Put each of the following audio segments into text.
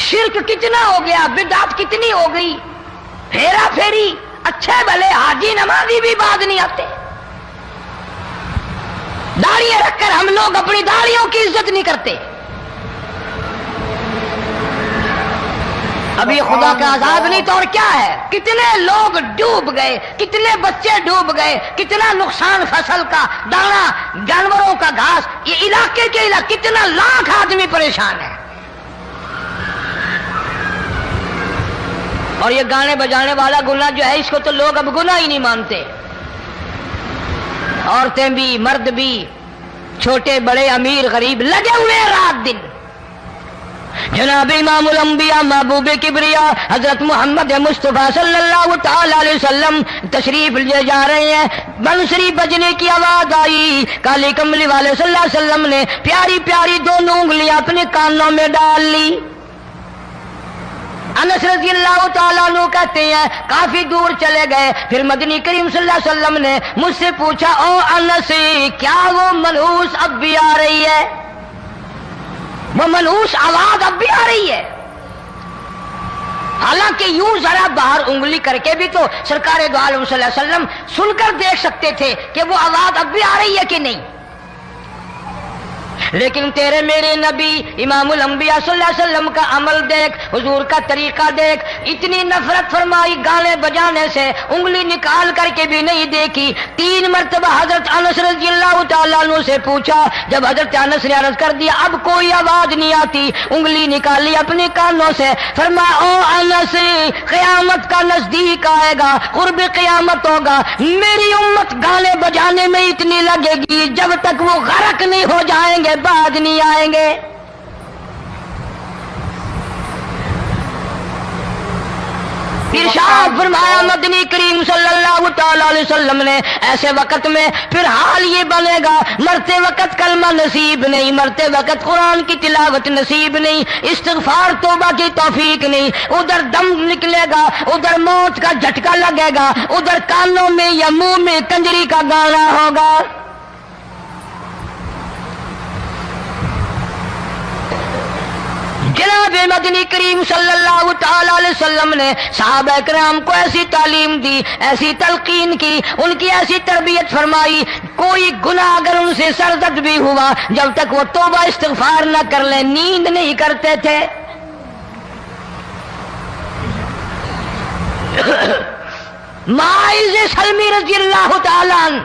شرک کتنا ہو گیا، بدعت کتنی ہو گئی، پھیرا پھیری، اچھے بھلے حاجی نمازی بھی بعد نہیں آتے، داڑیاں رکھ کر ہم لوگ اپنی داڑیوں کی عزت نہیں کرتے۔ اب یہ خدا کا عذاب نہیں تو اور کیا ہے؟ کتنے لوگ ڈوب گئے، کتنے بچے ڈوب گئے، کتنا نقصان فصل کا، دانا، جانوروں کا گھاس، یہ علاقے کے علاقے کتنا لاکھ آدمی پریشان ہے۔ اور یہ گانے بجانے والا گناہ جو ہے اس کو تو لوگ اب گناہ ہی نہیں مانتے، عورتیں بھی مرد بھی، چھوٹے بڑے امیر غریب لگے ہوئے ہیں رات دن۔ جناب امام الانبیاء محبوب کبریا حضرت محمد مصطفیٰ صلی اللہ تعالی علیہ وسلم تشریف لے جا رہے ہیں، بنسری بجنے کی آواز آئی، کالی کملی والے صلی اللہ علیہ وسلم نے پیاری پیاری دونوں انگلیاں اپنے کانوں میں ڈال لی۔ انس رضی اللہ تعالیٰ عنہ کہتے ہیں کافی دور چلے گئے، پھر مدنی کریم صلی اللہ علیہ وسلم نے مجھ سے پوچھا، او انس کیا وہ منحوس اب بھی آ رہی ہے؟ وہ منحوس آواز اب بھی آ رہی ہے؟ حالانکہ یوں ذرا باہر انگلی کر کے بھی تو سرکار دو عالم صلی اللہ علیہ وسلم سن کر دیکھ سکتے تھے کہ وہ آواز اب بھی آ رہی ہے کہ نہیں، لیکن تیرے میرے نبی امام الانبیاء صلی اللہ علیہ وسلم کا عمل دیکھ، حضور کا طریقہ دیکھ، اتنی نفرت فرمائی گانے بجانے سے، انگلی نکال کر کے بھی نہیں دیکھی۔ 3 مرتبہ حضرت انس رضی اللہ تعالیٰ عنہ سے پوچھا، جب حضرت انس نے عرض کر دیا اب کوئی آواز نہیں آتی، انگلی نکالی اپنے کانوں سے، فرمایا او انس قیامت کا نزدیک آئے گا، قرب قیامت ہوگا، میری امت گانے بجانے میں اتنی لگے گی جب تک وہ غرق نہیں ہو جائیں گے بعد نہیں آئیں گے۔ ارشاد فرمایا مدنی کریم صلی اللہ تعالی علیہ وسلم نے ایسے وقت میں پھر حال یہ بنے گا، مرتے وقت کلمہ نصیب نہیں، مرتے وقت قرآن کی تلاوت نصیب نہیں، استغفار توبہ کی توفیق نہیں، ادھر دم نکلے گا، ادھر موت کا جھٹکا لگے گا، ادھر کانوں میں یا منہ میں کنجری کا گانا ہوگا۔ جناب مدنی کریم صلی اللہ تعالی علیہ وسلم نے صحابہ کرام کو ایسی تعلیم دی، ایسی تلقین کی، ان کی ایسی تربیت فرمائی، کوئی گناہ اگر ان سے سرزد بھی ہوا جب تک وہ توبہ استغفار نہ کر لیں نیند نہیں کرتے تھے۔ معاذ سلمی رضی اللہ تعالیٰ عنہ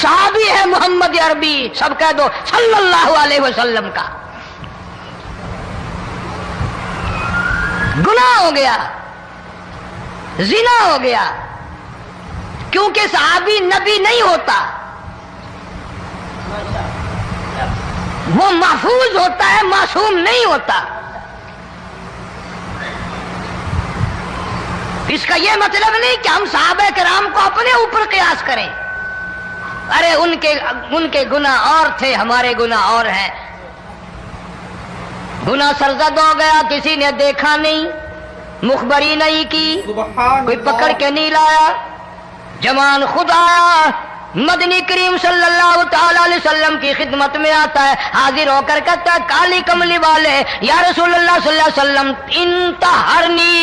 صحابی ہے محمد عربی، سب کہہ دو صلی اللہ علیہ وسلم کا، گناہ ہو گیا، زنا ہو گیا، کیونکہ صحابی نبی نہیں ہوتا، وہ محفوظ ہوتا ہے، معصوم نہیں ہوتا۔ اس کا یہ مطلب نہیں کہ ہم صحابہ کرام کو اپنے اوپر قیاس کریں، ارے ان کے گناہ اور تھے، ہمارے گناہ اور ہیں۔ گناہ سرزد ہو گیا، کسی نے دیکھا نہیں، مخبری نہیں کی، کوئی پکڑ کے نہیں لایا، جوان خود آیا، مدنی کریم صلی اللہ تعالی علیہ وسلم کی خدمت میں آتا ہے، حاضر ہو کر کہتا ہے کالی کملی والے یا رسول اللہ صلی اللہ علیہ وسلم انطہرنی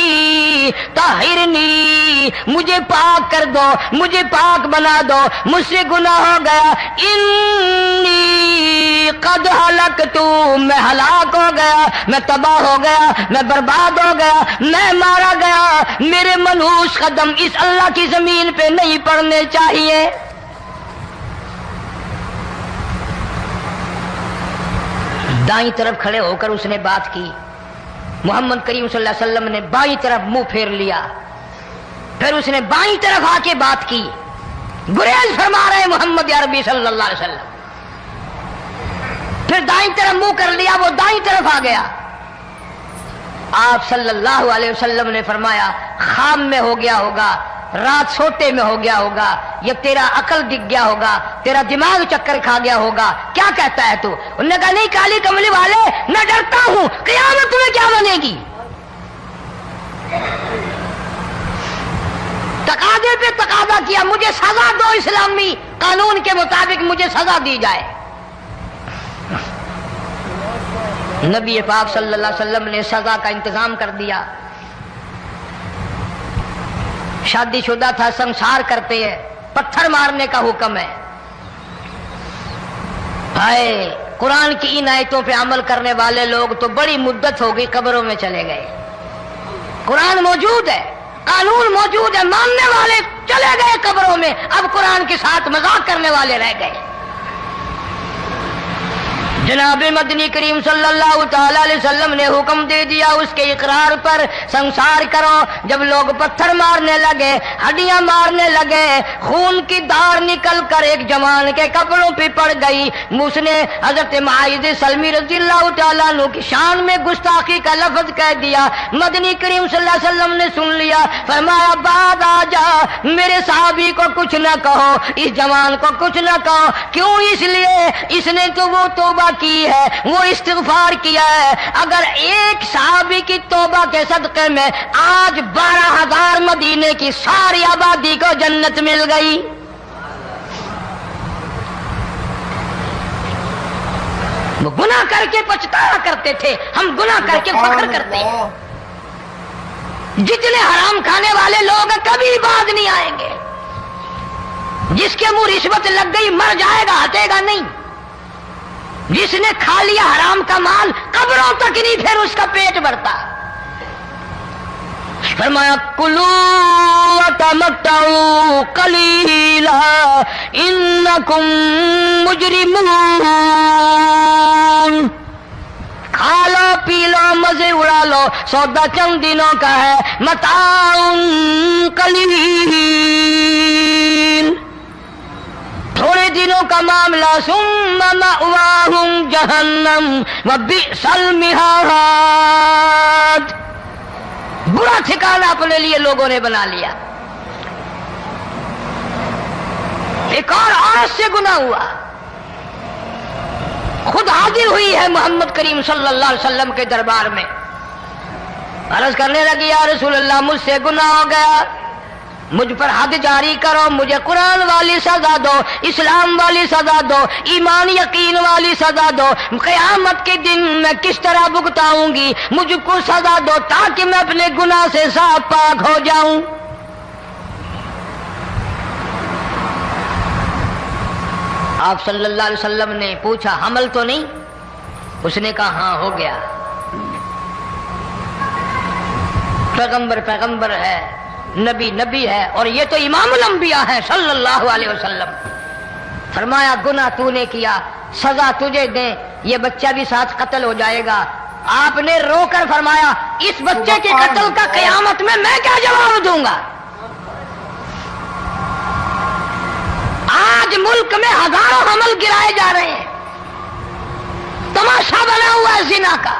طہرنی، مجھے پاک کر دو، مجھے پاک بنا دو، مجھ سے گناہ ہو گیا، انی قد ہلکتو، میں ہلاک ہو گیا، میں تباہ ہو گیا، میں برباد ہو گیا، میں مارا گیا، میرے منحوس قدم اس اللہ کی زمین پہ نہیں پڑنے چاہیے۔ دائیں طرف کھڑے ہو کر اس نے بات کی، محمد کریم صلی اللہ علیہ وسلم نے بائیں طرف منہ پھیر لیا، پھر اس نے بائیں طرف آ کے بات کی، گریز فرما رہے محمد عربی صلی اللہ علیہ وسلم، پھر دائیں طرف منہ کر لیا، وہ دائیں طرف آ گیا۔ آپ صلی اللہ علیہ وسلم نے فرمایا خام میں ہو گیا ہوگا، رات سوتے میں ہو گیا ہوگا، یا تیرا عقل دکھ گیا ہوگا، تیرا دماغ چکر کھا گیا ہوگا، کیا کہتا ہے تو؟ انہوں نے کہا نہیں کالی کملی والے، میں ڈرتا ہوں قیامت میں کیا بنے گی۔ تقاضے پہ تقاضا کیا، مجھے سزا دو، اسلامی قانون کے مطابق مجھے سزا دی جائے۔ نبی پاک صلی اللہ علیہ وسلم نے سزا کا انتظام کر دیا. شادی شدہ تھا، سنسار کرتے ہیں، پتھر مارنے کا حکم ہے. ہائے قرآن کی ان آیتوں پہ عمل کرنے والے لوگ تو بڑی مدت ہو گئی قبروں میں چلے گئے. قرآن موجود ہے، قانون موجود ہے، ماننے والے چلے گئے قبروں میں، اب قرآن کے ساتھ مذاق کرنے والے رہ گئے. جناب مدنی کریم صلی اللہ تعالی علیہ وسلم نے حکم دے دیا اس کے اقرار پر سنسار کرو. جب لوگ پتھر مارنے لگے، ہڈیاں مارنے لگے، خون کی دھار نکل کر ایک جوان کے کپڑوں پہ پڑ گئی. اس نے حضرت معاذ سلمی رضی اللہ تعالیٰ عنہ کی شان میں گستاخی کا لفظ کہہ دیا. مدنی کریم صلی اللہ علیہ وسلم نے سن لیا، فرمایا بعد آ جا، میرے صحابی کو کچھ نہ کہو، اس جوان کو کچھ نہ کہو. کیوں؟ اس لیے اس نے تو وہ توبہ کی ہے، وہ استغفار کیا ہے. اگر ایک صحابی کی توبہ کے صدقے میں آج 12,000 مدینے کی ساری آبادی کو جنت مل گئی. وہ گناہ کر کے پچھتایا کرتے تھے، ہم گناہ کر کے فخر کرتے ہیں. جتنے حرام کھانے والے لوگ کبھی بعد نہیں آئیں گے. جس کے منہ رشوت لگ گئی مر جائے گا، ہٹے گا نہیں. جس نے کھا لیا حرام کا مال قبروں تک نہیں پھر اس کا پیٹ بھرتا. فرمایا کلو وتمتعوا قلیلا انکم مجرمون. کھا لو پی لو مزے اڑا لو، سودا چند دنوں کا ہے. متاع قلیل، تھوڑے دنوں کا معاملہ. ثم مأواہم جہنم وبئس المہاد. برا ٹھکانہ اپنے لیے لوگوں نے بنا لیا. ایک اور عورت سے گناہ ہوا، خود حاضر ہوئی ہے محمد کریم صلی اللہ علیہ وسلم کے دربار میں. عرض کرنے لگی یا رسول اللہ مجھ سے گناہ ہو گیا، مجھ پر حد جاری کرو، مجھے قرآن والی سزا دو، اسلام والی سزا دو، ایمان یقین والی سزا دو. قیامت کے دن میں کس طرح بھگتاؤں گی، مجھ کو سزا دو تاکہ میں اپنے گناہ سے صاف پاک ہو جاؤں. آپ صلی اللہ علیہ وسلم نے پوچھا حمل تو نہیں؟ اس نے کہا ہاں ہو گیا. پیغمبر ہے، نبی ہے، اور یہ تو امام الانبیاء ہے صلی اللہ علیہ وسلم. فرمایا گناہ تو نے کیا، سزا تجھے دیں، یہ بچہ بھی ساتھ قتل ہو جائے گا. آپ نے رو کر فرمایا اس بچے کے قتل کا قیامت میں کیا جواب دوں گا؟ آج ملک میں ہزاروں حمل گرائے جا رہے ہیں، تماشا بنا ہوا ہے زنا کا.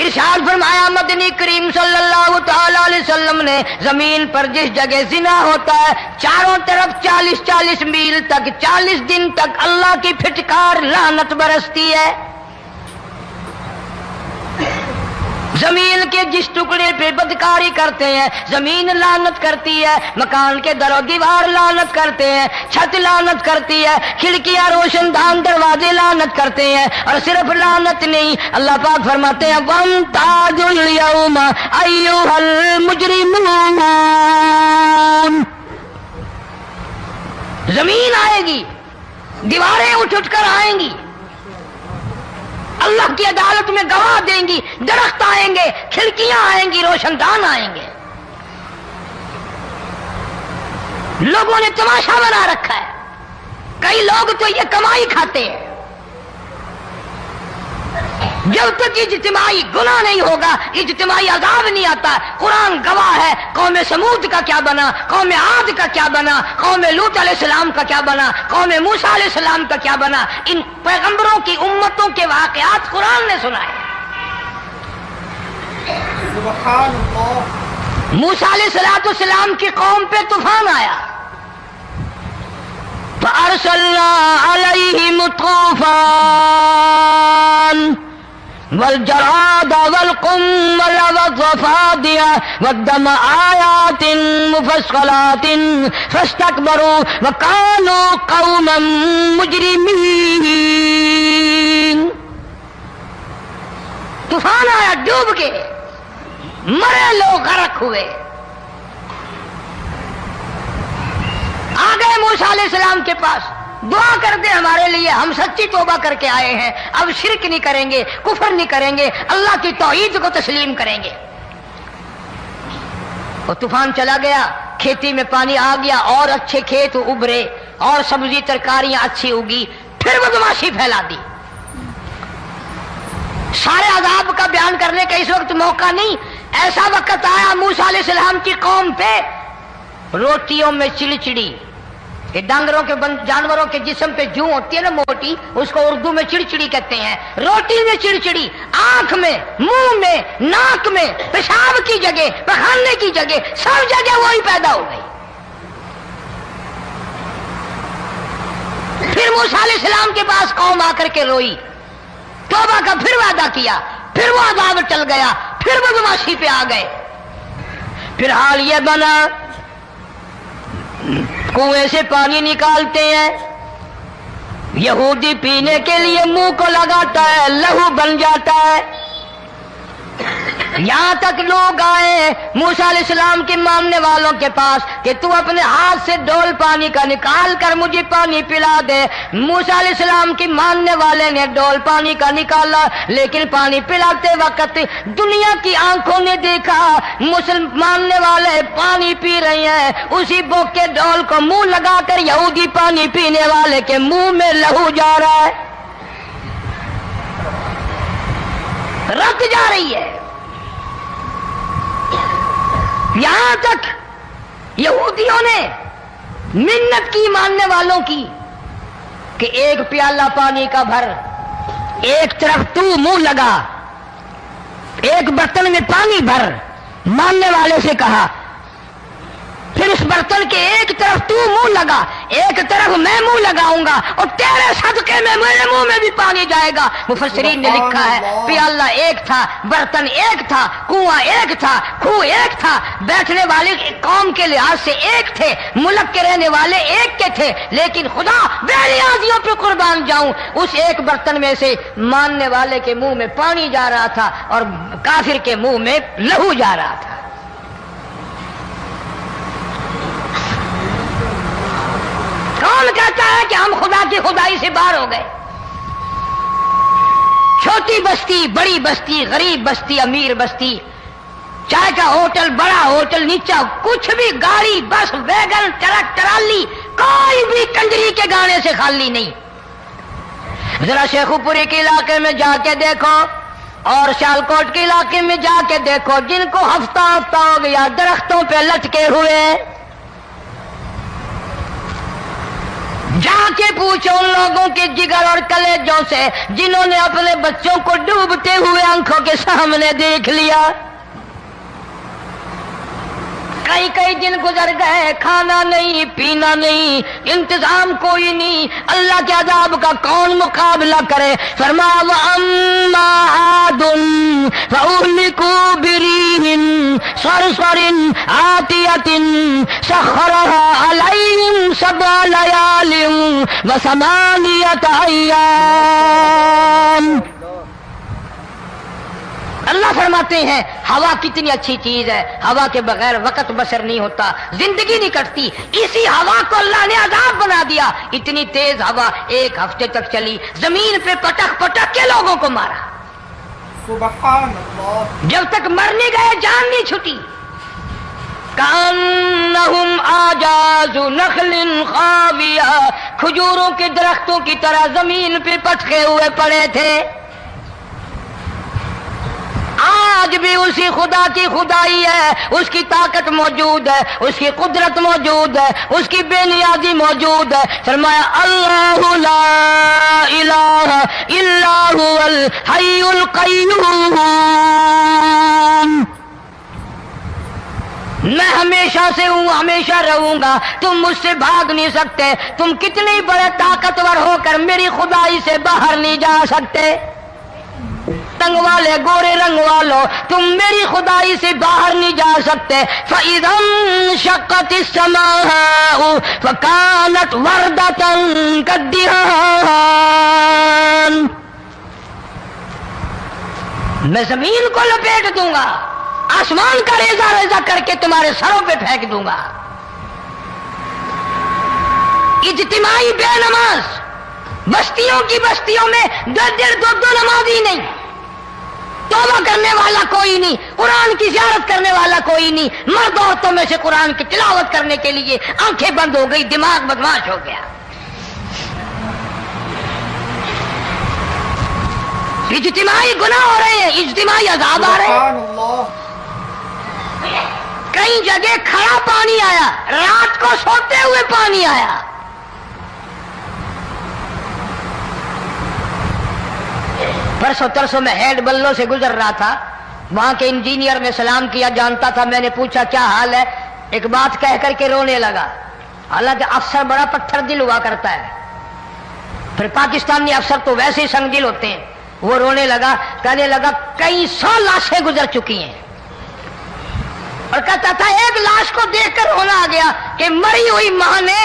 ارشاد فرمایا مدنی کریم صلی اللہ تعالی علیہ وسلم نے زمین پر جس جگہ زنا ہوتا ہے چاروں طرف 40 میل تک 40 دن تک اللہ کی پھٹکار لعنت برستی ہے. زمین کے جس ٹکڑے پہ بدکاری کرتے ہیں زمین لعنت کرتی ہے، مکان کے در و دیوار لعنت کرتے ہیں، چھت لعنت کرتی ہے، کھڑکیاں روشن دان دروازے لعنت کرتے ہیں. اور صرف لعنت نہیں، اللہ پاک فرماتے ہیں وَامْتَازُوا الْيَوْمَ أَيُّهَا الْمُجْرِمُونَ. زمین آئے گی، دیواریں اٹھ کر آئیں گی، اللہ کی عدالت میں گواہ دیں گی، درخت آئیں گے، کھڑکیاں آئیں گی، روشن دان آئیں گے. لوگوں نے تماشا بنا رکھا ہے. کئی لوگ تو یہ کمائی کھاتے ہیں. جب تک اجتماعی گناہ نہیں ہوگا اجتماعی عذاب نہیں آتا. قرآن گواہ ہے، قوم سمود کا کیا بنا، قوم عاد کا کیا بنا، قوم لوط علیہ السلام کا کیا بنا، قوم موسیٰ علیہ السلام کا کیا بنا. ان پیغمبروں کی امتوں کے واقعات قرآن نے سنائے. سبحان اللہ. موسیٰ علیہ السلام کی قوم پہ طوفان آیا، فَأَرْسَلْنَا عَلَيْهِمُ الطُّوفَانَ والجراد والقمل والضفادع والدم آيات مفصلات فاستكبروا وكانوا قوما مجرمين. دریا ڈوب گئے، مرے لوگ غرق ہوئے۔ آ گئے موسیٰ علیہ السلام کے پاس، دعا کر دے ہمارے لیے، ہم سچی توبہ کر کے آئے ہیں، اب شرک نہیں کریں گے، کفر نہیں کریں گے، اللہ کی توحید کو تسلیم کریں گے۔ اور طوفان چلا گیا، کھیتی میں پانی آ گیا، اور اچھے کھیت ابھرے، اور سبزی ترکاریاں اچھی اگی، پھر بدماشی پھیلا دی۔ سارے عذاب کا بیان کرنے کا اس وقت موقع نہیں، ایسا وقت آیا موسیٰ علیہ السلام کی قوم پہ روٹیوں میں چڑچڑی، یہ ڈانگروں کے جانوروں کے جسم پہ جوں ہوتی ہے نا موٹی، اس کو اردو میں چڑچڑی کہتے ہیں، روٹی میں چڑچڑی، آنکھ میں، منہ میں، ناک میں، پیشاب کی جگہ، پخانے کی جگہ، سب جگہ وہی پیدا ہو گئی۔ پھر موسیٰ علیہ السلام کے پاس قوم آ کر کے روئی، توبہ کا پھر وعدہ کیا، پھر وہ عذاب ٹل گیا، پھر بدماشی پہ آ گئے۔ پھر حال یہ بنا، کنویں سے پانی نکالتے ہیں، یہودی پینے کے لیے منہ کو لگاتا ہے، لہو بن جاتا ہے۔ یہاں تک لوگ آئے موسیٰ علیہ السلام کے ماننے والوں کے پاس کہ تو اپنے ہاتھ سے ڈول پانی کا نکال کر مجھے پانی پلا دے۔ موسیٰ علیہ السلام کی ماننے والے نے ڈول پانی کا نکالا، لیکن پانی پلاتے وقت دنیا کی آنکھوں نے دیکھا ماننے والے پانی پی رہے ہیں، اسی بوک کے ڈول کو منہ لگا کر یہودی پانی پینے والے کے منہ میں لہو جا رہا ہے، رت جا رہی ہے۔ یہاں تک یہودیوں نے منت کی ماننے والوں کی کہ ایک پیالہ پانی کا بھر، ایک طرف تو منہ لگا، ایک برتن میں پانی بھر، ماننے والے سے کہا، پھر اس برتن کے ایک طرف تو منہ لگا، ایک طرف میں منہ لگاؤں گا، اور تیرے صدقے میں میرے منہ میں بھی پانی جائے گا۔ مفسرین نے لکھا ہے پیالہ ایک تھا، برتن ایک تھا، کنواں ایک تھا، کھوہ ایک تھا، بیٹھنے والے قوم کے لحاظ سے ایک تھے، ملک کے رہنے والے ایک کے تھے، لیکن خدا بے نیازیوں پہ قربان جاؤں، اس ایک برتن میں سے ماننے والے کے منہ میں پانی جا رہا تھا اور کافر کے منہ میں لہو جا رہا تھا۔ کون کہتا ہے کہ ہم خدا کی خدائی سے باہر ہو گئے؟ چھوٹی بستی، بڑی بستی، غریب بستی، امیر بستی، چائے کا ہوٹل، بڑا ہوٹل، نیچا کچھ بھی، گاڑی، بس، ویگن، ٹرک، ٹرالی، کوئی بھی کنجری کے گانے سے خالی نہیں۔ ذرا شیخو پوری کے علاقے میں جا کے دیکھو اور سیالکوٹ کے علاقے میں جا کے دیکھو، جن کو ہفتہ ہفتہ ہو گیا درختوں پہ لٹکے ہوئے، جا کے پوچھو ان لوگوں کے جگر اور کلیجوں سے جنہوں نے اپنے بچوں کو ڈوبتے ہوئے آنکھوں کے سامنے دیکھ لیا۔ کئی کئی دن گزر گئے، کھانا نہیں، پینا نہیں، انتظام کوئی نہیں، اللہ کے عذاب کا کون مقابلہ کرے؟ فرمایا وَأَمَّا عَادٌ فَأُهْلِكُوا بِرِيحٍ صَرْصَرٍ عَاتِيَةٍ سَخَّرَهَا عَلَيْهِمْ سَبْعَ لَيَالٍ وَثَمَانِيَةَ أَيَّامٍ۔ اللہ فرماتے ہیں ہوا کتنی اچھی چیز ہے، ہوا کے بغیر وقت بسر نہیں ہوتا، زندگی نہیں کٹتی، اسی ہوا کو اللہ نے عذاب بنا دیا۔ اتنی تیز ہوا ایک ہفتے تک چلی، زمین پہ پٹک پٹک کے لوگوں کو مارا، سبحان اللہ، جب تک مر نہیں گئے جان نہیں چھٹی۔ کأنہم اعجاز نخل خاویہ، کھجوروں کے درختوں کی طرح زمین پہ پٹکے ہوئے پڑے تھے۔ آج بھی اسی خدا کی خدائی ہے، اس کی طاقت موجود ہے، اس کی قدرت موجود ہے، اس کی بے نیازی موجود ہے۔ فرمایا اللہ لا الہ الا هو الحی القیوم، میں ہمیشہ سے ہوں، ہمیشہ رہوں گا، تم مجھ سے بھاگ نہیں سکتے، تم کتنے بڑے طاقتور ہو کر میری خدائی سے باہر نہیں جا سکتے۔ رنگ والے، گورے رنگ والوں، تم میری خدائی سے باہر نہیں جا سکتے۔ فَإِذَا انشَقَّتِ السَّمَاءُ فَكَانَتْ وَرْدَةً كَالدِّهَانِ، میں زمین کو لپیٹ دوں گا، آسمان کا ریزہ ریزہ کر کے تمہارے سروں پہ پھینک دوں گا۔ اجتماعی بے نماز، بستیوں کی بستیوں میں 2 نمازی نہیں، توبہ کرنے والا کوئی نہیں، قرآن کی زیارت کرنے والا کوئی نہیں، مرد عورتوں میں سے قرآن کی تلاوت کرنے کے لیے آنکھیں بند ہو گئی، دماغ بدماش ہو گیا۔ اجتماعی گناہ ہو رہے ہیں، اجتماعی عذاب آ رہے ہیں۔ سبحان اللہ۔ کئی جگہ کھڑا پانی آیا، رات کو سوتے ہوئے پانی آیا۔ پرسوں ترسوں میں ہیڈ بلوں سے گزر رہا تھا، وہاں کے انجینئر نے سلام کیا، جانتا تھا، میں نے پوچھا کیا حال ہے، ایک بات کہہ کر کے رونے لگا، حالانکہ افسر بڑا پتھر دل ہوا کرتا ہے، پھر پاکستانی افسر تو ویسے ہی سنگ دل ہوتے ہیں۔ وہ رونے لگا، کہنے لگا کئی 100 لاشیں گزر چکی ہیں، اور کہتا تھا ایک لاش کو دیکھ کر رونا آ گیا کہ مری ہوئی ماں نے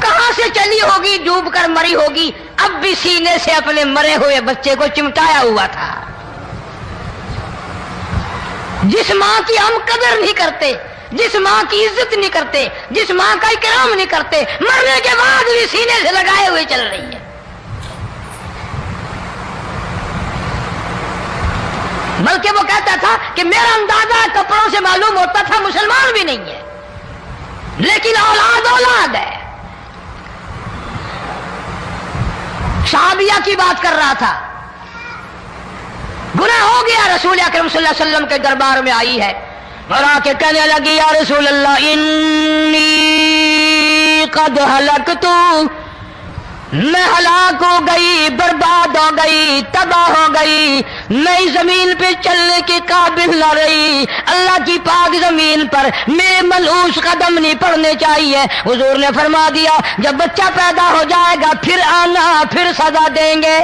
کہاں سے چلی ہوگی، ڈوب کر مری ہوگی، اب بھی سینے سے اپنے مرے ہوئے بچے کو چمٹایا ہوا تھا۔ جس ماں کی ہم قدر نہیں کرتے، جس ماں کی عزت نہیں کرتے، جس ماں کا اکرام نہیں کرتے، مرنے کے بعد بھی سینے سے لگائے ہوئے چل رہی ہے۔ بلکہ وہ کہتا تھا کہ میرا اندازہ کپڑوں سے معلوم ہوتا تھا مسلمان بھی نہیں ہے، لیکن اولاد اولاد ہے۔ صحابیہ کی بات کر رہا تھا، گناہ ہو گیا، رسول اکرم صلی اللہ علیہ وسلم کے دربار میں آئی ہے اور آ کے کہنے لگی یا رسول اللہ انی قد ہلکت، میں ہلاک ہو گئی، برباد ہو گئی، تباہ ہو گئی، میں اس زمین پہ چلنے کے قابل نہ رہی، اللہ کی پاک زمین پر میرے ملعوس قدم نہیں پڑنے چاہیے۔ حضور نے فرما دیا جب بچہ پیدا ہو جائے گا پھر آنا، پھر سزا دیں گے۔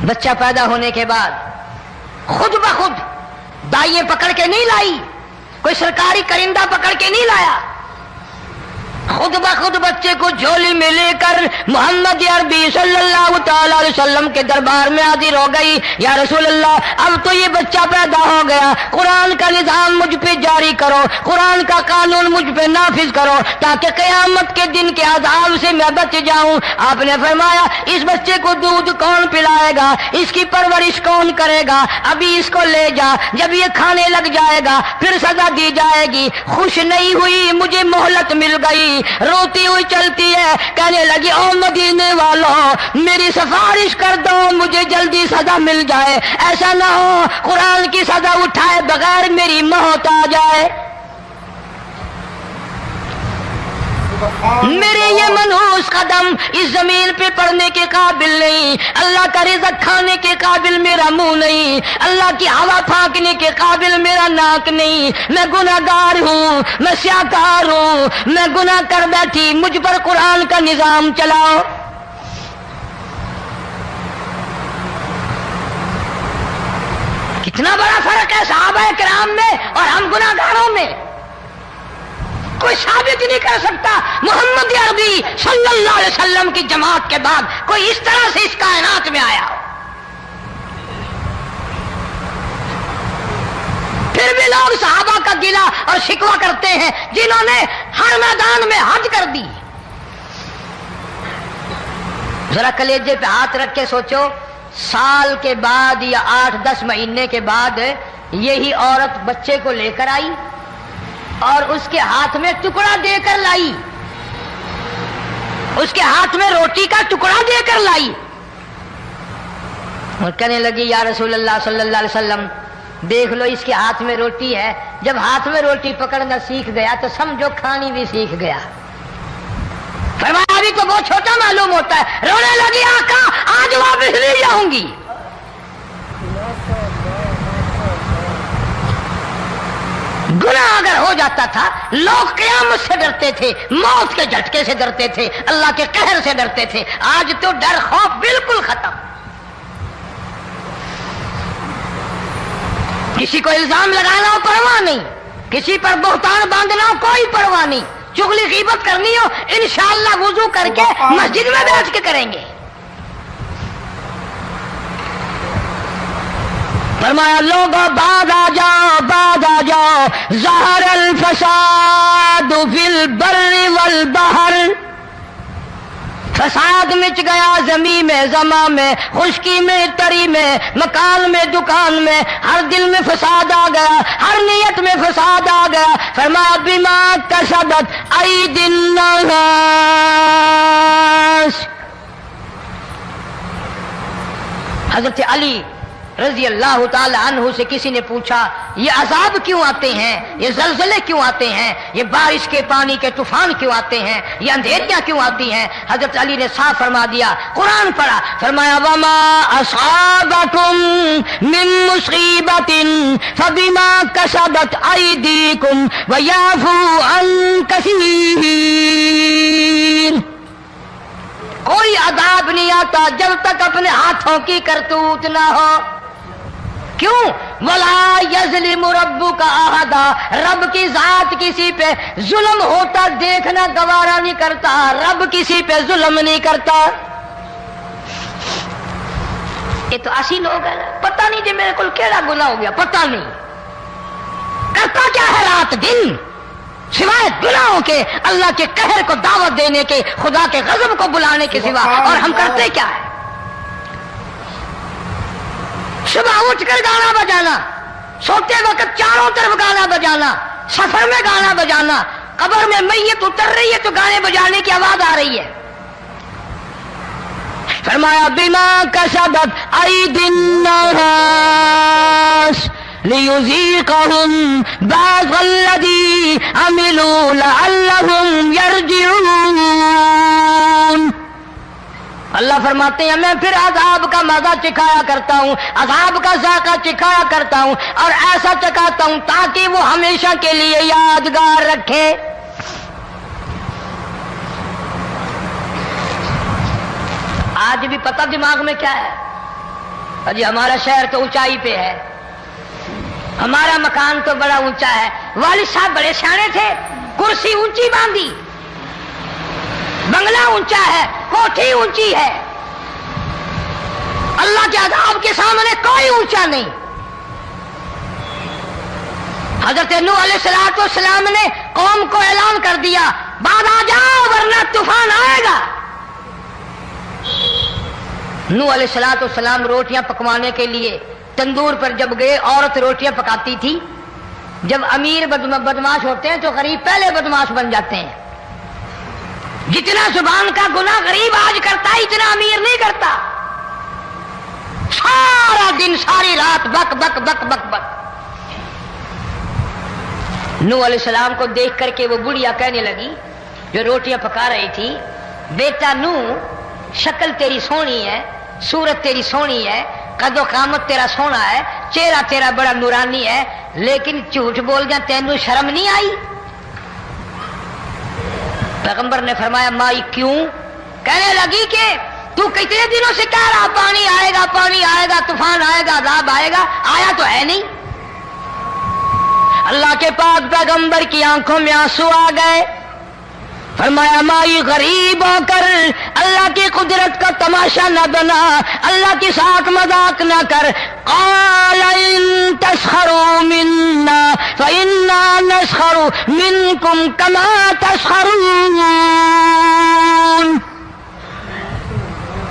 بچہ پیدا ہونے کے بعد خود بخود دائیں پکڑ کے نہیں لائی، کوئی سرکاری کرندہ پکڑ کے نہیں لایا، خود بخود بچے کو جھولی میں لے کر محمد عربی صلی اللہ تعالی علیہ وسلم کے دربار میں حاضر ہو گئی۔ یا رسول اللہ اب تو یہ بچہ پیدا ہو گیا، قرآن کا نظام مجھ پہ جاری کرو، قرآن کا قانون مجھ پہ نافذ کرو تاکہ قیامت کے دن کے عذاب سے میں بچ جاؤں۔ آپ نے فرمایا اس بچے کو دودھ کون پلائے گا، اس کی پرورش کون کرے گا، ابھی اس کو لے جا، جب یہ کھانے لگ جائے گا پھر سزا دی جائے گی۔ خوش نہیں ہوئی، مجھے مہلت مل گئی، روتی ہوئی چلتی ہے، کہنے لگی او مدینے والوں میری سفارش کر دو، مجھے جلدی سزا مل جائے، ایسا نہ ہو قرآن کی سزا اٹھائے بغیر میری موت آ جائے۔ میرے یہ منحوس قدم اس زمین پہ پڑنے کے قابل نہیں، اللہ کا رزق کھانے کے قابل میرا منہ نہیں، اللہ کی ہوا پھانکنے کے قابل میرا ناک نہیں، میں گناہگار ہوں، میں سیاکار ہوں، میں گناہ کر بیٹھی، مجھ پر قرآن کا نظام چلاؤ۔ کتنا بڑا فرق ہے صحابہ کرام میں اور ہم گناہگاروں میں، کوئی ثابت نہیں کر سکتا محمد عربی صلی اللہ علیہ وسلم کی جماعت کے بعد کوئی اس طرح سے اس کائنات میں آیا ہو۔ پھر بھی لوگ صحابہ کا گلہ اور شکوہ کرتے ہیں جنہوں نے ہر میدان میں حج کر دی۔ ذرا کلیجے پہ ہاتھ رکھ کے سوچو، سال کے بعد یا 8-10 مہینے کے بعد یہی عورت بچے کو لے کر آئی اور اس کے ہاتھ میں ٹکڑا دے کر لائی، اس کے ہاتھ میں روٹی کا ٹکڑا دے کر لائی اور کہنے لگی یا رسول اللہ صلی اللہ علیہ وسلم دیکھ لو اس کے ہاتھ میں روٹی ہے، جب ہاتھ میں روٹی پکڑنا سیکھ گیا تو سمجھو کھانی بھی سیکھ گیا۔ فرمایا ابھی تو بہت چھوٹا معلوم ہوتا ہے، رونے لگی آقا آج واپس لے جاؤں گی۔ گناہ اگر ہو جاتا تھا لوگ قیامت سے ڈرتے تھے، موت کے جھٹکے سے ڈرتے تھے، اللہ کے قہر سے ڈرتے تھے، آج تو ڈر خوف بالکل ختم۔ کسی کو الزام لگانا ہو پرواہ نہیں، کسی پر بہتان باندھنا ہو کوئی پرواہ نہیں، چغلی غیبت کرنی ہو انشاءاللہ وضو کر کے مسجد میں بیٹھ کے کریں گے. فرمایا لوگوں بعد آ جاؤ ظہر الفساد فی البر والبحر. فساد مچ گیا زمین میں زماں میں خشکی میں تری میں مکان میں دکان میں ہر دل میں فساد آ گیا ہر نیت میں فساد آ گیا. فرمایا بما کسبت ایدی الناس. حضرت علی رضی اللہ تعالی عنہ سے کسی نے پوچھا یہ عذاب کیوں آتے ہیں, یہ زلزلے کیوں آتے ہیں, یہ بارش کے پانی کے طوفان کیوں آتے ہیں, یہ اندھیریاں کیوں آتی ہیں؟ حضرت علی نے صاف فرما دیا, قرآن پڑھا, فرمایا وما اصابکم من مصیبت فبما کسبت ایدیکم ویعفو عن کثیر. کوئی عذاب نہیں آتا جب تک اپنے ہاتھوں کی کرتوت نہ ہو. کیوں؟ وَلَا يَظْلِمُ رَبُّكَ أَحَدًا. رب کی ذات کسی پہ ظلم ہوتا دیکھنا گوارا نہیں کرتا, رب کسی پہ ظلم نہیں کرتا. یہ تو ایسی لوگ ہیں پتہ نہیں جی میرے کو کیڑا گناہ ہو گیا, پتہ نہیں کرتا کیا ہے رات دن سوائے گناہوں کے, اللہ کے قہر کو دعوت دینے کے, خدا کے غضب کو بلانے کے سوا. اور ہم کرتے کیا ہے؟ صبح اٹھ کر گانا بجانا, سوتے وقت چاروں طرف گانا بجانا, سفر میں گانا بجانا, قبر میں میت اتر رہی ہے تو گانے بجانے کی آواز آ رہی ہے. فرمایا بما کسبت ایدی الناس لیذیقہم بعض الذی عملوا لعلہم یرجعون. اللہ فرماتے ہیں میں پھر عذاب کا مزہ چکھایا کرتا ہوں, عذاب کا ذائقہ چکھایا کرتا ہوں, اور ایسا چکھاتا ہوں تاکہ وہ ہمیشہ کے لیے یادگار رکھے. آج بھی پتہ دماغ میں کیا ہے؟ جی ہمارا شہر تو اونچائی پہ ہے, ہمارا مکان تو بڑا اونچا ہے, والد صاحب بڑے سیانے تھے, کرسی اونچی باندھی, بنگلہ اونچا ہے, کوٹھی اونچی ہے, اللہ کے عذاب کے سامنے کوئی اونچا نہیں. حضرت نوح علیہ السلام نے قوم کو اعلان کر دیا بعد آ جاؤ ورنہ طوفان آئے گا. نوح علیہ السلام روٹیاں پکوانے کے لیے تندور پر جب گئے, عورت روٹیاں پکاتی تھی. جب امیر بدماش ہوتے ہیں تو غریب پہلے بدماش بن جاتے ہیں. جتنا زبان کا گناہ غریب آج کرتا ہے اتنا امیر نہیں کرتا. سارا دن ساری رات بک بک بک بک بک. نوح علیہ السلام کو دیکھ کر کے وہ بڑھیا کہنے لگی جو روٹیاں پکا رہی تھی, بیٹا نوح شکل تیری سونی ہے, صورت تیری سونی ہے, قد و قامت تیرا سونا ہے, چہرہ تیرا بڑا نورانی ہے, لیکن جھوٹ بول جا تینوں شرم نہیں آئی؟ پیغمبر نے فرمایا مائی کیوں؟ کہنے لگی کہ تو کتنے دنوں سے کہہ رہا پانی آئے گا, پانی آئے گا, طوفان آئے گا, عذاب آئے گا, آیا تو ہے نہیں. اللہ کے پاک پیغمبر کی آنکھوں میں آنسو آ گئے. فرمایا مائی غریب ہو کر اللہ کی قدرت کا تماشا نہ بنا, اللہ کے ساتھ مذاق نہ کر. قال ان تسخروا منا فإنا نسخر منكم كما تسخرون.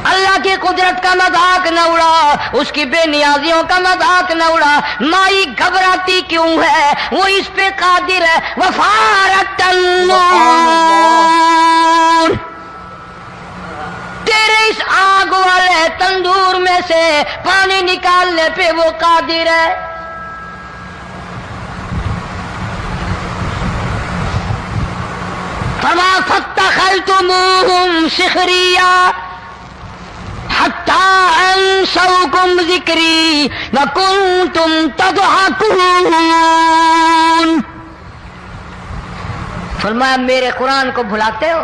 اللہ کی قدرت کا مذاق نہ اڑا, اس کی بے نیازیوں کا مذاق نہ اڑا. مائی گھبراتی کیوں ہے, وہ اس پہ قادر ہے. وفارت النور, تیرے اس آگ والے تندور میں سے پانی نکالنے پہ وہ قادر ہے. فما فاتخذتموهم سخريا حتى أنسوكم ذكري وكنتم تضحكون. فرمایا میرے قرآن کو بھلاتے ہو,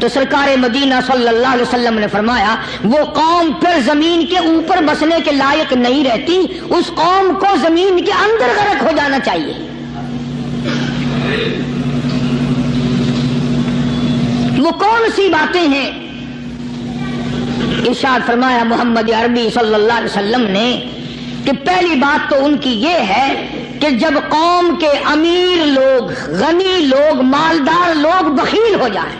تو سرکار مدینہ صلی اللہ علیہ وسلم نے فرمایا وہ قوم پھر زمین کے اوپر بسنے کے لائق نہیں رہتی، اس قوم کو زمین کے اندر غرق ہو جانا چاہیے۔ وہ کون سی باتیں ہیں؟ ارشاد فرمایا محمد عربی صلی اللہ علیہ وسلم نے کہ پہلی بات تو ان کی یہ ہے کہ جب قوم کے امیر لوگ، غنی لوگ، مالدار لوگ بخیل ہو جائیں،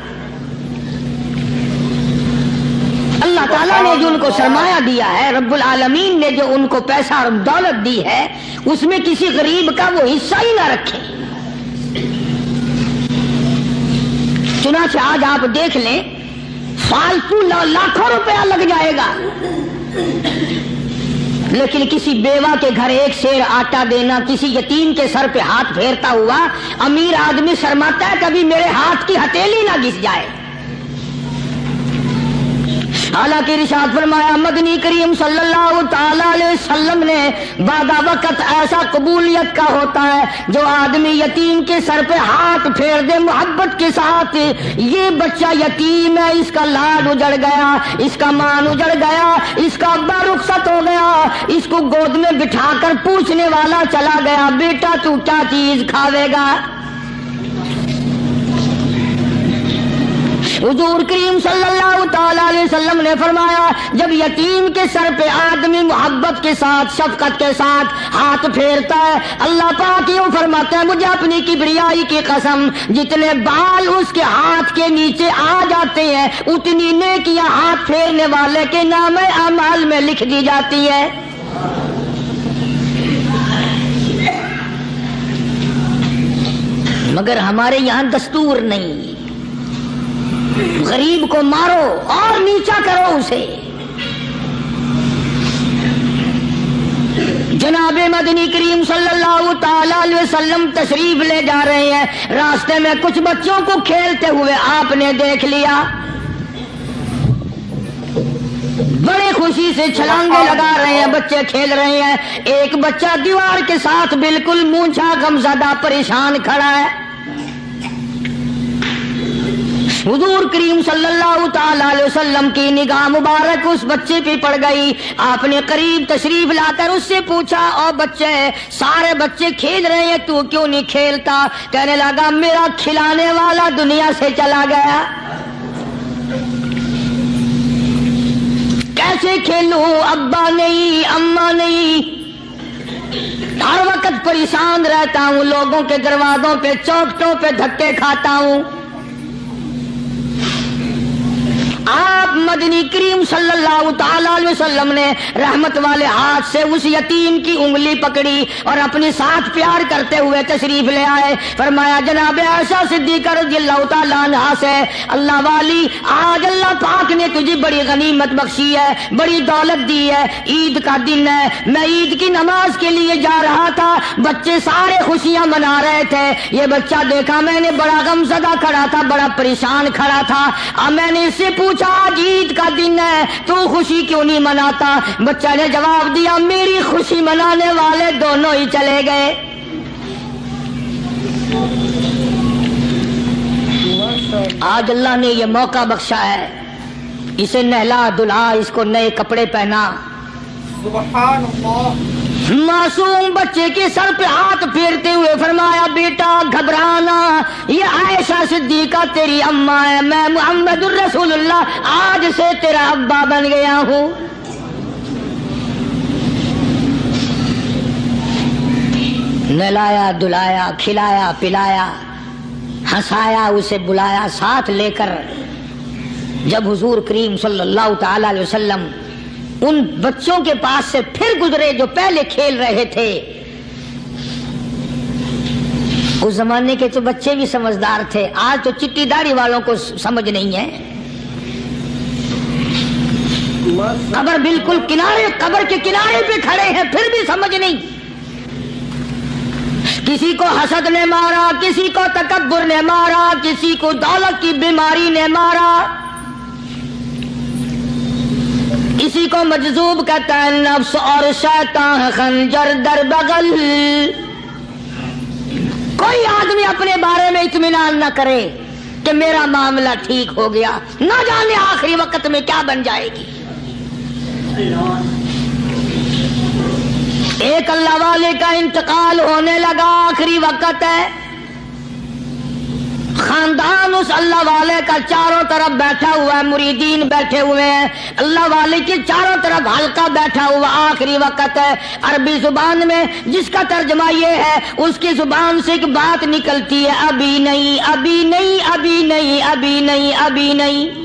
اللہ تعالیٰ نے جو ان کو سرمایہ دیا ہے، رب العالمین نے جو ان کو پیسہ اور دولت دی ہے، اس میں کسی غریب کا وہ حصہ ہی نہ رکھیں۔ چنانچہ آج آپ دیکھ لیں فالتو لاکھوں روپیہ لگ جائے گا، لیکن کسی بیوہ کے گھر ایک سیر آٹا دینا، کسی یتیم کے سر پہ ہاتھ پھیرتا ہوا امیر آدمی شرماتا ہے کبھی میرے ہاتھ کی ہتھیلی نہ گھس جائے۔ حالانکہ ارشاد فرمایا مدنی کریم صلی اللہ تعالی علیہ وسلم نے بعد وقت ایسا قبولیت کا ہوتا ہے جو آدمی یتیم کے سر پہ ہاتھ پھیر دے محبت کے ساتھ، یہ بچہ یتیم ہے، اس کا لاڈ اجڑ گیا، اس کا مان اجڑ گیا، اس کا ابا رخصت ہو گیا، اس کو گود میں بٹھا کر پوچھنے والا چلا گیا بیٹا تو کیا چیز کھاوے گا؟ حضور کریم صلی اللہ تعالی علیہ وسلم نے فرمایا جب یتیم کے سر پہ آدمی محبت کے ساتھ، شفقت کے ساتھ ہاتھ پھیرتا ہے، اللہ پاک یوں فرماتا ہے مجھے اپنی کبریائی کی قسم جتنے بال اس کے ہاتھ کے نیچے آ جاتے ہیں اتنی نیکیاں ہاتھ پھیرنے والے کے نام اعمال میں لکھ دی جاتی ہے۔ مگر ہمارے یہاں دستور نہیں، غریب کو مارو اور نیچا کرو اسے۔ جناب مدنی کریم صلی اللہ تعالی علیہ وسلم تشریف لے جا رہے ہیں، راستے میں کچھ بچوں کو کھیلتے ہوئے آپ نے دیکھ لیا، بڑے خوشی سے چھلانگے لگا رہے ہیں، بچے کھیل رہے ہیں، ایک بچہ دیوار کے ساتھ بالکل مونچھا غمزدہ پریشان کھڑا ہے۔ حضور کریم صلی اللہ تعالی علیہ وسلم کی نگاہ مبارک اس بچے پہ پڑ گئی، آپ نے قریب تشریف لا کر اس سے پوچھا او بچے، سارے بچے کھیل رہے ہیں تو کیوں نہیں کھیلتا؟ کہنے لگا میرا کھلانے والا دنیا سے چلا گیا، کیسے کھیلوں؟ ابا نہیں، اماں نہیں، ہر وقت پریشان رہتا ہوں، لوگوں کے دروازوں پہ چوکھٹوں پہ دھکے کھاتا ہوں۔ آپ مدنی کریم صلی اللہ تعالی علیہ وسلم نے رحمت والے ہاتھ سے اس یتیم کی انگلی پکڑی اور اپنے ساتھ پیار کرتے ہوئے تشریف لے آئے، فرمایا جناب عائشہ صدیقہ رضی اللہ تعالی عنہا سے اللہ والی آج اللہ پاک نے تجھے بڑی غنیمت بخشی ہے، بڑی دولت دی ہے، عید کا دن ہے، میں عید کی نماز کے لیے جا رہا تھا، بچے سارے خوشیاں منا رہے تھے، یہ بچہ دیکھا میں نے بڑا غمزدہ کھڑا تھا، بڑا پریشان کھڑا تھا، اب میں نے اس سے پوچھا آج عید کا دن ہے تو خوشی کیوں نہیں مناتا؟ بچہ نے جواب دیا میری خوشی منانے والے دونوں ہی چلے گئے۔ آج اللہ نے یہ موقع بخشا ہے، اسے نہلا دھلا، اس کو نئے کپڑے پہنا، سبحان اللہ، معصوم بچے کے سر پہ ہاتھ پھیرتے ہوئے فرمایا بیٹا گھبرانا، یہ عائشہ صدیقہ تیری اماں ہے، میں محمد الرسول اللہ آج سے تیرا ابا بن گیا ہوں۔ نہلایا دھلایا، کھلایا پلایا، ہنسایا، اسے بلایا ساتھ لے کر، جب حضور کریم صلی اللہ تعالی علیہ وسلم ان بچوں کے پاس سے پھر گزرے جو پہلے کھیل رہے تھے، اس زمانے کے تو بچے بھی سمجھدار تھے، آج تو چٹی داڑھی والوں کو سمجھ نہیں ہے، قبر بالکل کنارے، قبر کے کنارے پہ کھڑے ہیں پھر بھی سمجھ نہیں، کسی کو حسد نے مارا، کسی کو تکبر نے مارا، کسی کو دولت کی بیماری نے مارا، کسی کو مجذوب کہتا ہے نفس اور شیطان خنجر در بغل۔ کوئی آدمی اپنے بارے میں اطمینان نہ کرے، کہ میرا معاملہ ٹھیک ہو گیا، نہ جانے آخری وقت میں کیا بن جائے گی۔ ایک اللہ والے کا انتقال ہونے لگا، آخری وقت ہے، خاندان اس اللہ والے کا چاروں طرف بیٹھا ہوا ہے، مریدین بیٹھے ہوئے ہیں، اللہ والے کے چاروں طرف حلقہ بیٹھا ہوا، آخری وقت ہے۔ عربی زبان میں جس کا ترجمہ یہ ہے، اس کی زبان سے ایک بات نکلتی ہے، ابھی نہیں، ابھی نہیں، ابھی نہیں، ابھی نہیں، ابھی نہیں۔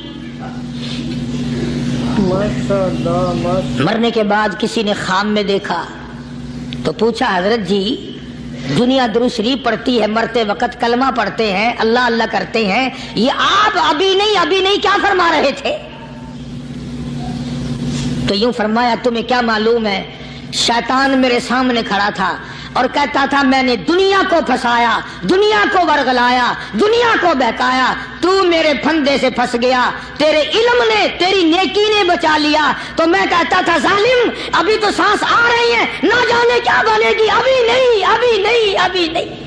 مرنے کے بعد کسی نے خواب میں دیکھا تو پوچھا، حضرت جی دنیا درود شریف پڑھتی ہے، مرتے وقت کلمہ پڑھتے ہیں، اللہ اللہ کرتے ہیں، یہ آپ ابھی نہیں کیا فرما رہے تھے؟ تو یوں فرمایا، تمہیں کیا معلوم ہے، شیطان میرے سامنے کھڑا تھا اور کہتا تھا میں نے دنیا کو پھنسایا، دنیا کو ورغلایا، دنیا کو بہکایا، تو میرے پھندے سے پھنس گیا، تیرے علم نے، تیری نیکی نے بچا لیا۔ تو میں کہتا تھا ظالم ابھی تو سانس آ رہی ہے، نہ جانے کیا بنے گی، ابھی نہیں، ابھی نہیں، ابھی نہیں۔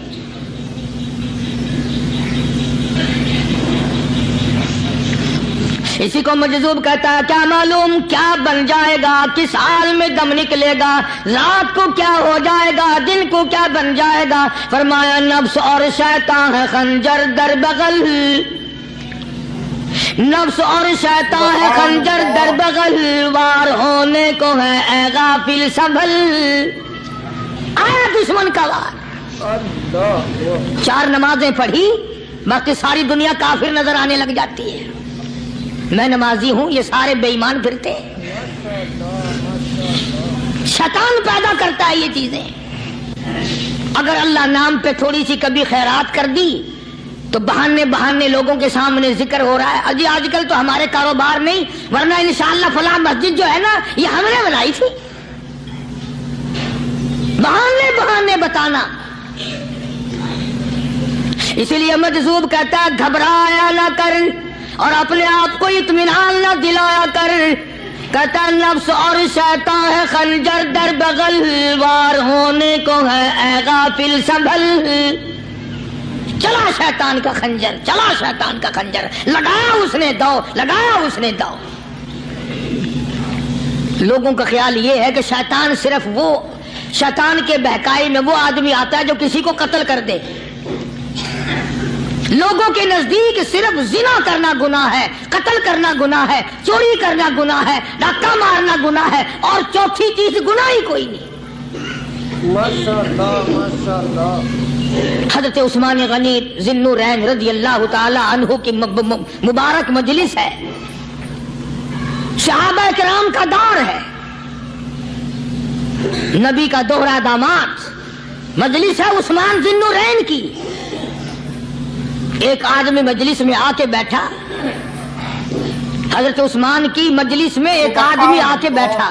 اسی کو مجذوب کہتا ہے، کیا معلوم کیا بن جائے گا، کس حال میں دم نکلے گا، رات کو کیا ہو جائے گا، دن کو کیا بن جائے گا۔ فرمایا نفس اور شیطان ہے خنجر در بغل، نفس اور شیطان ہے خنجر در بغل، وار ہونے کو ہے اے غافل سنبھل۔ آیا دشمن کا وار، 4 نمازیں پڑھی، باقی ساری دنیا کافر نظر آنے لگ جاتی ہے، میں نمازی ہوں، یہ سارے بے ایمان پھرتے ہیں۔ شیطان پیدا کرتا ہے یہ چیزیں۔ اگر اللہ نام پہ تھوڑی سی کبھی خیرات کر دی تو بہانے لوگوں کے سامنے ذکر ہو رہا ہے، اجی آج کل تو ہمارے کاروبار نہیں، ورنہ انشاءاللہ فلاں مسجد جو ہے نا یہ ہم نے بنائی تھی، بہانے بتانا۔ اسی لیے مجذوب کہتا ہے گھبرایا نہ کر اور اپنے آپ کو اطمینان نہ دلایا کر، کہتا نفس اور شیطان ہے خنجر در بغل، وار ہونے کو ہے اے غافل سنبھل۔ چلا شیطان کا خنجر، چلا شیطان کا خنجر، لگایا اس نے دو، لگایا اس نے دو۔ لوگوں کا خیال یہ ہے کہ شیطان صرف وہ، شیطان کے بہکائی میں وہ آدمی آتا ہے جو کسی کو قتل کر دے۔ لوگوں کے نزدیک صرف زنا کرنا گناہ ہے، قتل کرنا گناہ ہے، چوری کرنا گناہ ہے، ڈاکہ مارنا گناہ ہے، اور چوتھی چیز گناہ ہی کوئی نہیں۔ ماشاءاللہ ماشاءاللہ۔ حضرت عثمان غنی ذی النورین رضی اللہ تعالی عنہ کی مبارک مجلس ہے، صحابہ کرام کا دور ہے، نبی کا دوہرا داماد، مجلس ہے عثمان ذی النورین کی۔ ایک آدمی مجلس میں آ کے بیٹھا، حضرت عثمان کی مجلس میں ایک آدمی آ کے بیٹھا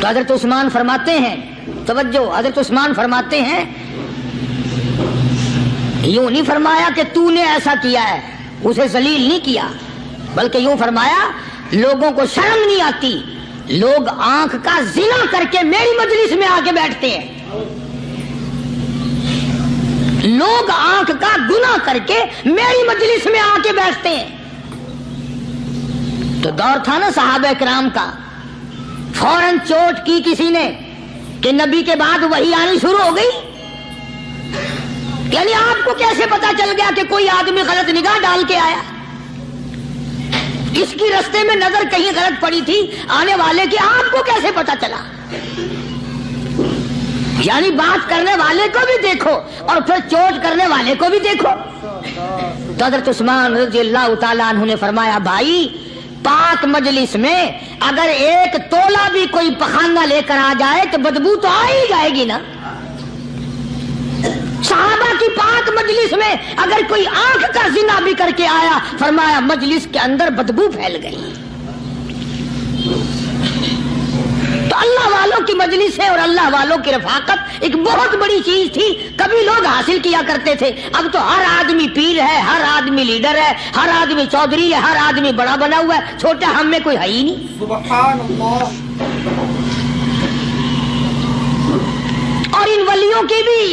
تو حضرت عثمان فرماتے ہیں، توجہ، حضرت عثمان فرماتے ہیں، یوں نہیں فرمایا کہ تو نے ایسا کیا ہے، اسے ذلیل نہیں کیا، بلکہ یوں فرمایا لوگوں کو شرم نہیں آتی، لوگ آنکھ کا زنا کر کے میری مجلس میں آ کے بیٹھتے ہیں، لوگ آنکھ کا گناہ کر کے میری مجلس میں آ کے بیٹھتے ہیں۔ تو دور تھا نا صحابہ کرام کا، فوراً چوٹ کی کسی نے کہ نبی کے بعد وحی آنی شروع ہو گئی۔ یعنی آپ کو کیسے پتا چل گیا کہ کوئی آدمی غلط نگاہ ڈال کے آیا؟ اس کی رستے میں نظر کہیں غلط پڑی تھی آنے والے کی، آپ کو کیسے پتا چلا؟ یعنی بات کرنے والے کو بھی دیکھو اور پھر چوٹ کرنے والے کو بھی دیکھو۔ تو حضرت عثمان رضی اللہ تعالیٰ عنہ نے فرمایا، بھائی پاک مجلس میں اگر ایک تولا بھی کوئی پخانہ لے کر آ جائے تو بدبو تو آ ہی جائے گی نا۔ صحابہ کی پاک مجلس میں اگر کوئی آنکھ کا زنا بھی کر کے آیا، فرمایا مجلس کے اندر بدبو پھیل گئی۔ تو اللہ والوں کی مجلس ہے اور اللہ والوں کی رفاقت ایک بہت بڑی چیز تھی، کبھی لوگ حاصل کیا کرتے تھے، اب تو ہر آدمی پیر ہے، ہر آدمی لیڈر ہے، ہر آدمی چودھری ہے، ہر آدمی بڑا بنا ہوا ہے، چھوٹا ہم میں کوئی ہے ہی نہیں۔ سبحان اللہ۔ اور ان ولیوں کی بھی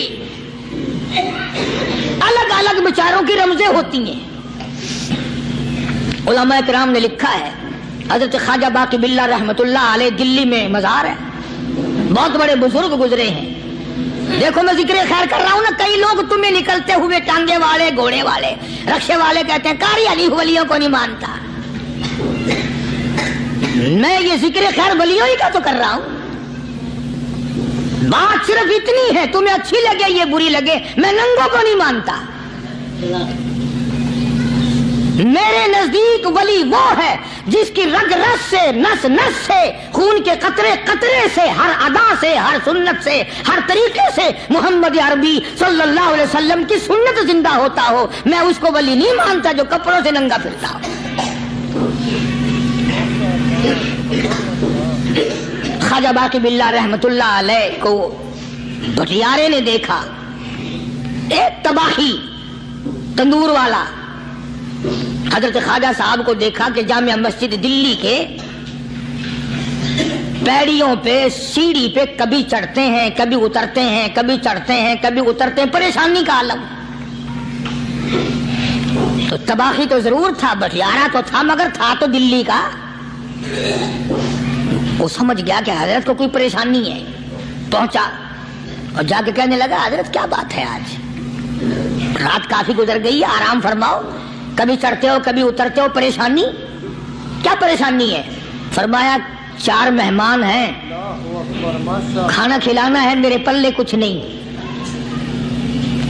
الگ الگ بیچاروں کی رمزیں ہوتی ہیں. علماء کرام نے لکھا ہے حضرت خواجہ باقی باللہ رحمت اللہ علیہ دلی میں مزار ہے, بہت بڑے بزرگ گزرے ہیں. دیکھو میں ذکر خیر کر رہا ہوں نا, کئی لوگ تمہیں نکلتے ہوئے ٹانگے والے, گھوڑے والے, رکشے والے کہتے ہیں قاری علی ولیوں کو نہیں مانتا. میں یہ ذکر خیر ولیوں ہی کا تو کر رہا ہوں. بات صرف اتنی ہے, تمہیں اچھی لگے یہ بری لگے, میں ننگوں کو نہیں مانتا. میرے نزدیک ولی وہ ہے جس کی رگ رس سے, نس نس سے, خون کے قطرے قطرے سے, ہر ادا سے, ہر سنت سے, ہر طریقے سے محمد عربی صلی اللہ علیہ وسلم کی سنت زندہ ہوتا ہو. میں اس کو ولی نہیں مانتا جو کپڑوں سے ننگا پھرتا ہو. خواجہ باقی باللہ رحمت اللہ علیہ کو بھٹیارے نے دیکھا, ایک تباہی تندور والا. حضرت خواجہ صاحب کو دیکھا کہ جامع مسجد دلی کے پیڑیوں پہ, سیڑھی پہ کبھی چڑھتے ہیں کبھی اترتے ہیں, کبھی چڑھتے ہیں کبھی اترتے ہیں, پریشانی کا عالم. تو تباہی تو ضرور تھا, بٹیارہ تو تھا, مگر تھا تو دلی کا. وہ سمجھ گیا کہ حضرت کو کوئی پریشانی ہے. پہنچا اور جا کے کہنے لگا حضرت کیا بات ہے, آج رات کافی گزر گئی ہے, آرام فرماؤ, کبھی چڑھتے ہو کبھی اترتے ہو, پریشانی کیا پریشانی ہے؟ فرمایا 4 مہمان ہیں, کھانا کھلانا ہے, میرے پلے کچھ نہیں.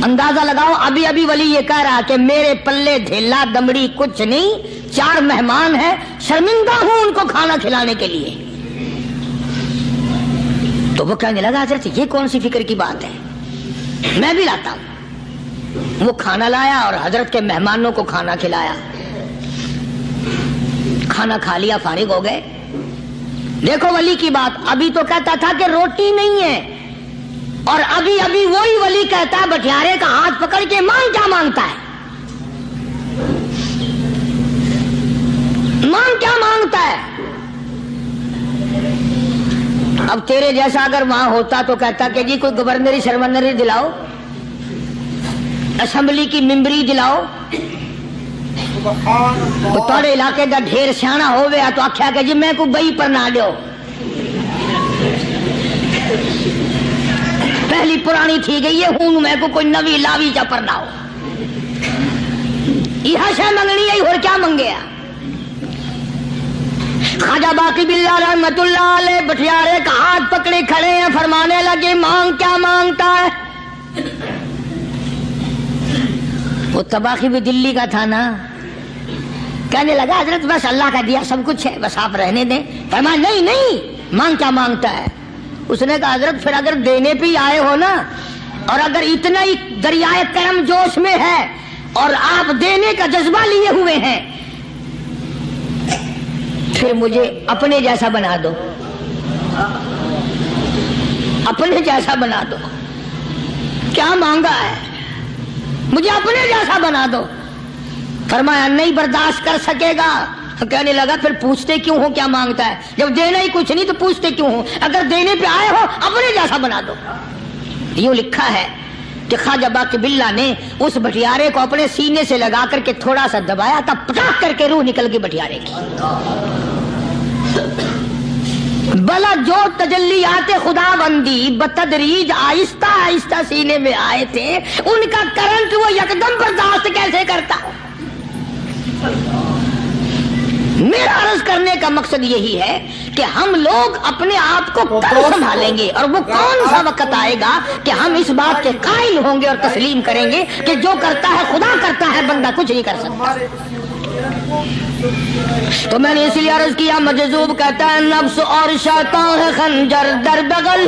اندازہ لگاؤ, ابھی ابھی ولی یہ کہہ رہا کہ میرے پلے دھیلا دمڑی کچھ نہیں, 4 مہمان ہیں, شرمندہ ہوں ان کو کھانا کھلانے کے لیے. تو وہ کہنے لگا حضرت یہ کون سی فکر کی بات ہے, میں بھی لاتا ہوں. وہ کھانا لایا اور حضرت کے مہمانوں کو کھانا کھلایا. کھانا کھا لیا, فارغ ہو گئے. دیکھو ولی کی بات, ابھی تو کہتا تھا کہ روٹی نہیں ہے, اور ابھی ابھی وہی ولی کہتا ہے بٹیارے کا ہاتھ پکڑ کے مانگ کیا مانگتا ہے, مانگ کیا مانگتا ہے. اب تیرے جیسا اگر وہاں ہوتا تو کہتا کہ جی کوئی گورنری شرمنری دلاؤ, اسمبلی کی ممبری دلاؤ. تھوڑے علاقے کا ڈھیر سیاح ہو گیا تو آخیا کہ جی میں کو بئی پر نہ دو, پہلی پرانی تھی گئی ہے, ہوں میں کو کوئی نوی لاوی چا پر نہ ہو. یہ شے منگنی ہے, اور کیا منگیا. خواجہ باقی باللہ رحمت اللہ علیہ بٹیارے کا ہاتھ پکڑے کھڑے ہیں, فرمانے لگے مانگ کیا مانگتا ہے. وہ تباہی بھی دلی کا تھا نا, کہنے لگا حضرت بس اللہ کا دیا سب کچھ ہے, بس آپ رہنے دیں. فرمایا نہیں نہیں, مانگ کیا مانگتا ہے. اس نے کہا حضرت پھر اگر دینے پہ ہی آئے ہو نا, اور اگر اتنا ہی دریائے کرم جوش میں ہے اور آپ دینے کا جذبہ لیے ہوئے ہیں, پھر مجھے اپنے جیسا بنا دو, اپنے جیسا بنا دو. کیا مانگا ہے, مجھے اپنے جیسا بنا دو. فرمایا نہیں برداشت کر سکے گا. کہنے لگا پھر پوچھتے کیوں ہو کیا مانگتا ہے, جب دینا ہی کچھ نہیں تو پوچھتے کیوں ہو, اگر دینے پہ آئے ہو اپنے جیسا بنا دو. یوں لکھا ہے کہ خواجہ باقی باللہ نے اس بٹیارے کو اپنے سینے سے لگا کر کے تھوڑا سا دبایا تھا, پٹاخ کر کے روح نکل گئی بٹیارے کی. بلا جو تجلیات خدا بندی بتدریج آہستہ آہستہ سینے میں آئے تھے, ان کا کرنٹ وہ یکدم برداشت کیسے کرتا. میرا عرض کرنے کا مقصد یہی ہے کہ ہم لوگ اپنے آپ کو کل سنبھالیں گے, اور وہ کون سا وقت آئے گا کہ ہم اس بات کے قائل ہوں گے اور تسلیم کریں گے کہ جو کرتا ہے خدا کرتا ہے, بندہ کچھ نہیں کر سکتا. تو میں نے اس لیے عرض کیا, مجذوب کہتا ہے نفس اور شیطان ہے خنجر در بغل.